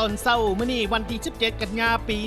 ตอนเช้ามื้อนี้วันที่17กันยายนปี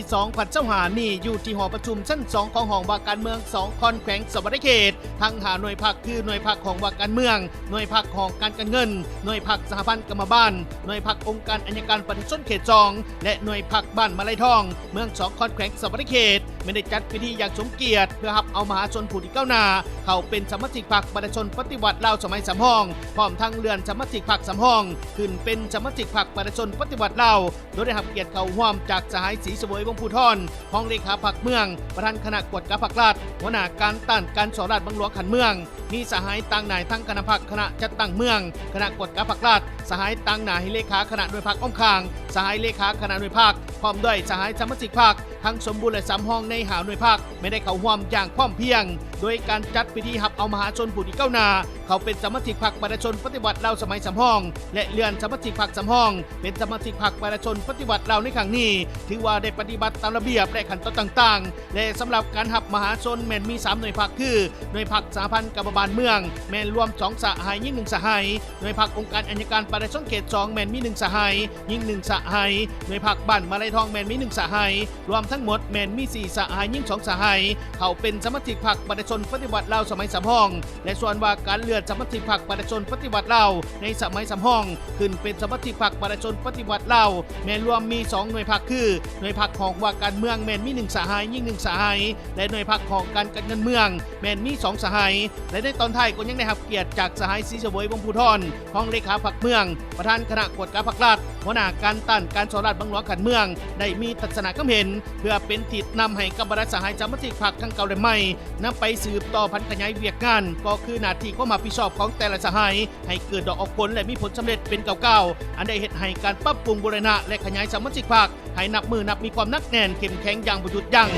2025นี่อยู่ที่หอประชุมชั้น2ของห้องว่าการเมือง2คอนแขวงสวรรณเขตทั้ง5หน่วยภาคคือหน่วยภาคของว่าการเมืองหน่วยภาคของการเงินหน่วยภาคสหพันธ์กรรมบ้านหน่วยภาคองค์การอัยการประชาชนเขต2และหน่วยภาคบ้านมาลัยทองเมือง2คอนแขวงสวรรณเขตไม่ได้จัดพิธีอย่างสมเกียรติเพื่อรับเอามหาชนผู้ที่ก้าวหน้าเขาเป็นสมาชิกพรรคประชาชนปฏิวัติลาวสมัยสามห้องพร้อมทั้งเลื่อนสมาชิกพรรคสามห้องขึ้นเป็นสมาชิกพรรคประชาชนปฏิวัติลาวโดยได้รับเกียรติเข้าร่วมจากสหายศรีเสวยวงศ์ภูธรห้องเลขาพรรคเมืองประธานคณะกวดกาพรรคราชหัวหน้าการต้านการสอราชบังหลวงขันเมืองมีสหายต่างนายทั้งคณะพรรคคณะจัดตั้งเมืองคณะกวดกาพรรคราชสหายต่างนายเลขาคณะหน่วยพรรคอ้อมคางสหายเลขาคณะหน่วยพรรคพร้อมด้วยสหายสมาชิกพรรคทั้งสมบูรณ์และ3ห้องในหาหน่วยพรรคไม่ได้เข้าร่วมอย่างพร้อมเพรียงโดยการจัดพิธีรับเอามหาชนผู้ที่ก้าวหน้าเขาเป็นสมาชิกพรรคประชาชนปฏิวัติลาวสมัยสามห้องและเลื่อนสมาชิกพรรคสามห้องเป็นสมาชิกพรรคประชาชนปฏิวัติลาวในครั้งนี้ถือว่าได้ปฏิบัติตามระเบียบและขั้นตอนต่างๆและสำหรับการรับมหาชนแม่นมี3หน่วยพรรคคือหน่วยพรรคสหพันธ์กรรมบาลเมืองแม่นรวม2สหายยิ่ง1สหายหน่วยพรรคองค์การอัยการประชาชนเขต2แม่นมี1สหายยิ่ง1สหายหน่วยพรรคบ้านมาลัยทองแม่นมี1สหายรวมทั้งหมดแม่นมี4สหายยิ่ง2สหายเขาเป็นสมาชิกพรรคประชาชนปฏิวัติลาวสมัยสามห้องและส่วนว่าการเลื่อนสมาชิกพรรคประชาชนปฏิวัติลาวในสมัยสามห้องขึ้นเป็นสมาชิกพรรคประชาชนปฏิวัติลาวแม่นรวมมี2หน่วยพรรคคือหน่วยพรรคของว่าการเมืองแม่นมี1สหายยิ่ง1สหายและหน่วยพรรคของการเงินเมืองแม่นมี2สหายและในตอนท้ายก็ยังได้รับเกียรติจากสหายศรีเสวยวงศ์ภูธรห้องเลขาพรรคเมืองประธานคณะกวดกาพรรคราชหัวหน้าการต้านการสอราชบังหลวงขันเมืองได้มีทัศนคติเห็นเพื่อเป็นทิศนำให้กับบรรดาสหายสมาชิกพรรคทั้งเก่าและใหม่นำไปสืบต่อพันขยายเวียกงานก็คือหน้าที่ความรับผิดชอบของแต่ละสหายให้เกิดดอกออกผลและมีผลสำเร็จเป็นเก่าๆอันได้เหตุให้การปรับปรุงบูรณะและขยายสมาชิกพรรคให้นับมือนับมีความนักแน่นเข้มแข็งอย่างบ่หยุดยั้ง